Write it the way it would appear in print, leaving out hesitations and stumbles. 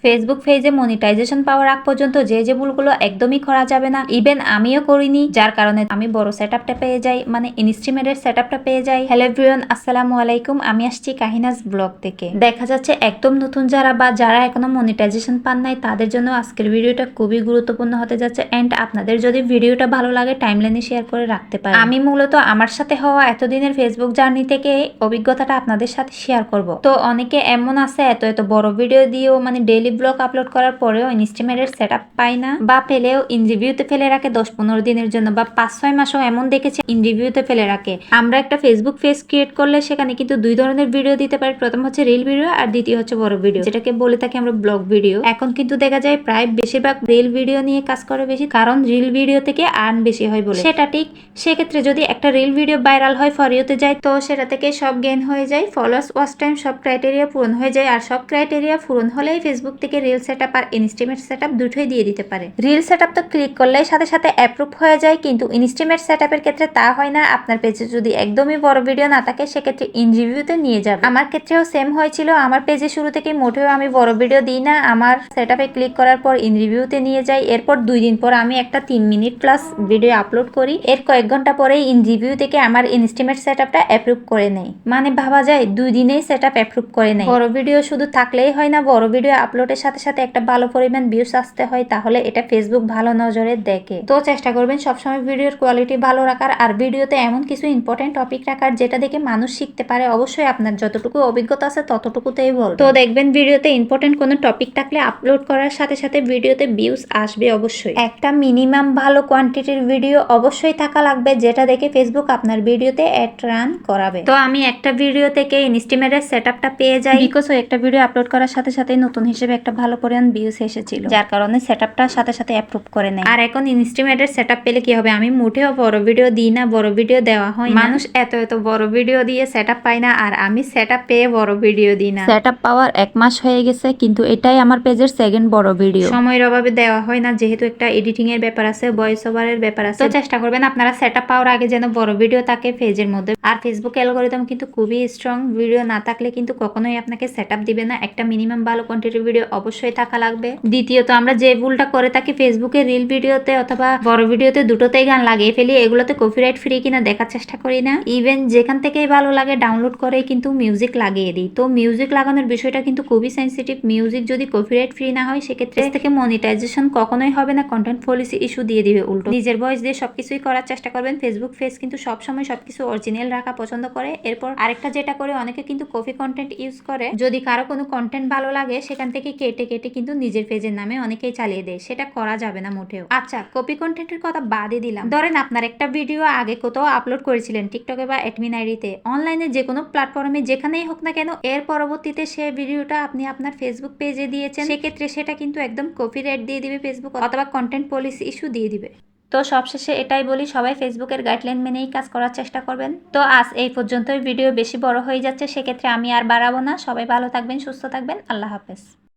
Facebook পেজে monetization পাওয়ার আগ পর্যন্ত যে ভুলগুলো একদমই করা যাবে না, ইভেন আমিও করিনি, যার কারণে আমি বড় সেটআপটা পেয়ে যাই, মানে ইনস্ট্রিমেটের সেটআপটা পেয়ে যাই। হ্যালো এভরিওয়ান, আসসালামু আলাইকুম। আমি আসছি কাহিনাজ ব্লগ থেকে। দেখা যাচ্ছে একদম নতুন যারা এখনো মনিটাইজেশন পান নাই, তাদের জন্য আজকের ভিডিওটা খুবই গুরুত্বপূর্ণ হতে যাচ্ছে। এন্ড আপনাদের যদি ভিডিওটা ভালো লাগে টাইমলাইনে শেয়ার করে রাখতে পারেন। আমি মূলত আমার সাথে হওয়া এতদিনের ফেসবুক জার্নি থেকে অভিজ্ঞতাটা আপনাদের সাথে শেয়ার করব। তো অনেকে এমন আছে এত বড় ভিডিও দিয়েও, মানে ডেইলি ব্লগ আপলোড করার পরেও ইনস্ট্রিমেটের সেটআপ পায় না, বা পেলেও ইন রিভিউতে ফেলে রাখে 10-15 দিনের জন্য, বা 5-6 মাসও এমন দেখেছে ইন রিভিউতে ফেলে রাখে। আমরা একটা ফেসবুক পেজ ক্রিয়েট করলে সেখানে কিন্তু দুই ধরনের ভিডিও দিতে পারি। প্রথম হচ্ছে রিল ভিডিও, আর দ্বিতীয় হচ্ছে বড় ভিডিও, যেটাকে বলে থাকি আমরা ব্লগ ভিডিও। এখন কিন্তু দেখা যায় প্রায় বেশিরভাগ রিল ভিডিও নিয়ে কাজ করে বেশি, কারণ রিল ভিডিও থেকে আর্ন বেশি হয় বলে। সেটা ঠিক। সেক্ষেত্রে যদি একটা রিল ভিডিও ভাইরাল হয়, ফর ইউতে যায়, তো সেটা থেকে সব গেইন হয়ে যায়, ফলোয়ার্স, ওয়াচ টাইম, সব ক্রাইটেরিয়া পূরণ হয়ে যায়। আর সব ক্রাইটেরিয়া পূরণ হলেই ফেসবুক থেকে রিল সেটআপ আর ইনস্ট্রিমেট সেটআপ দুটোই দিয়ে দিতে পারে। রিল সেটআপ তো ক্লিক করলেই সাথে সাথে অ্যাপ্রুভ হয়ে যায়, কিন্তু ইনস্ট্রিমেট সেটআপের ক্ষেত্রে তা হয় না। আপনার পেজে যদি একদমই বড় ভিডিও না থাকে, সেক্ষেত্রে ইন রিভিউতে নিয়ে যাবে। আমার ক্ষেত্রেও সেম হয়েছিল। আমার পেজে শুরু থেকে মোটেও আমি বড় ভিডিও দিই না। আমার সেটআপে ক্লিক করার পর ইন রিভিউতে নিয়ে যাই। এরপর 2 দিন পর আমি একটা 3 মিনিট প্লাস ভিডিও আপলোড করি। এর কয়েক ঘন্টা পরেই ইন রিভিউ থেকে আমার ইনস্ট্রিমেট সেটআপটা অ্যাপ্রুভ করে নেই। মানে ভাবা যায় 2 দিনেই সেটআপ অ্যাপ্রুভ করে নেই। বড় ভিডিও শুধু থাকলেই হয় না, বড় ভিডিও আপলোডের সাথে সাথে একটা ভালো পরিমাণ ভিউজ আসতে হয়, তাহলে এটা ফেসবুক ভালো নজরে দেখে। তো চেষ্টা করবেন সবসময় ভিডিওর কোয়ালিটি ভালো রাখার, আর ভিডিওতে এমন কিছু ইম্পর্টেন্ট টপিক রাখার যেটা দেখে মানুষ শিখতে পারে। অবশ্যই আপনার যতটুকু অভিজ্ঞতা আছে ততটুকুতেই বলবেন। তো দেখবেন ভিডিওতে ইম্পর্টেন্ট কোনো টপিক থাকলে আপলোড করার সাথে সাথে ভিডিওতে ভিউজ আসবে অবশ্যই। একটা মিনিমাম ভালো কোয়ান্টিটির ভিডিও অবশ্যই থাকা লাগবে, যেটা দেখে ফেসবুক আপনার ভিডিওতে অ্যাড রান করাবে। তো আমি একটা ভিডিও থেকে ইনস্ট্রিমেটের সেটআপটা পেয়ে যাই, বিকজ একটা ভিডিও আপলোড করার সাথে সাথে নতুন হিসেবে একটা ভালো পরিমাণ ভিউজ এসেছিল, যার কারণে সেটআপটা সাথে সাথে অ্যাপ্রুভ করে নেয়। আর এখন ইনস্ট্রিমেটের সেটআপ পেলে কি হবে, আমি মোটেও বড় ভিডিও দিই না, বড় ভিডিও দেওয়া হয় না। মানুষ এত বড় ভিডিও দিয়ে সেটআপ পায় না, আর আমি সেটআপ পেয়ে বড় ভিডিও দিই না। সেটআপ পাওয়ার 1 মাস হয়ে গেছে, কিন্তু এটাই আমার পেজের সেকেন্ড বড় ভিডিও। সময়ের অভাবে দেওয়া হয় না, যেহেতু একটা এডিটিং এর ব্যাপার আছে, ভয়েস ওভারের ব্যাপার আছে। তো চেষ্টা করবেন আপনারা সেটআপ পাওয়ার আগে যেন বড় ভিডিও থাকে পেজের মধ্যে। আর ফেসবুক অ্যালগরিদম কিন্তু খুবই স্ট্রং, ভিডিও না থাকলে কিন্তু কখনোই আপনাকে সেটআপ দিবে না। একটা মিনিমাম ভালো কোয়ান্টিটির ভিডিও অবশ্যই থাকা লাগবে। দ্বিতীয়ত, আমরা যে ভুলটা করে থাকি ফেসবুকে রিল ভিডিওতে অথবা বড় ভিডিওতে দুটোতেই গান লাগিয়ে ফেলি। এগুলোতে কপিরাইট ফ্রি কিনা দেখার চেষ্টা করি না। ইভেন যেখান থেকেই ভালো লাগে ডাউনলোড করে কিন্তু মিউজিক লাগিয়ে দিই। তো মিউজিক লাগানোর বিষয়টা কিন্তু খুবই সেন্সিটিভ। মিউজিক যদি কপিরাইট ফ্রি না হয়, সেক্ষেত্রে থেকে মনিটাইজেশন কখনোই হবে না, কন্টেন্ট পলিসি ইস্যু দিয়ে দিবে উল্টো। নিজের ভয়েস দিয়ে সবকিছুই করার চেষ্টা করবেন। ফেসবুক পেজ কিন্তু সবসময় সবকিছু অরিজিনাল রাখা পছন্দ করে। এরপর আরেকটা যেটা করে, অনেকে কিন্তু কপি কন্টেন্ট ইউজ করে। যদি কারো কোনো কন্টেন্ট ভালো লাগে, সেখান থেকে কেটে কিন্তু নিজের পেজের নামে অনেকেই চালিয়ে দেয়। সেটা করা যাবে না মোটেও। আচ্ছা, কপি কন্টেন্টের কথা বাদই দিলাম। ধরেন আপনার একটা ভিডিও আগে কোথাও আপলোড করেছিলেন, টিকটকে বা অ্যাডমিন আইডিতে, অনলাইনে যে কোনো প্ল্যাটফর্মে যেখানেই হোক না কেন, এর পরবর্তীতে সে ভিডিওটা আপনি আপনার ফেসবুক পেজে দিয়েছেন, সেক্ষেত্রে সেটা কিন্তু একদম কপিরাইট দিয়ে দিবে ফেসবুক, অথবা কন্টেন্ট পলিসি ইস্যু দিয়ে দিবে। তো সবশেষে এটাই বলি, সবাই ফেসবুকের গাইডলাইন মেনেই কাজ করার চেষ্টা করবেন। তো আজ এই পর্যন্তই। ভিডিও বেশি বড় হয়ে যাচ্ছে, সেক্ষেত্রে আমি আর বাড়াবো না। সবাই ভালো থাকবেন, সুস্থ থাকবেন। আল্লাহ হাফেজ।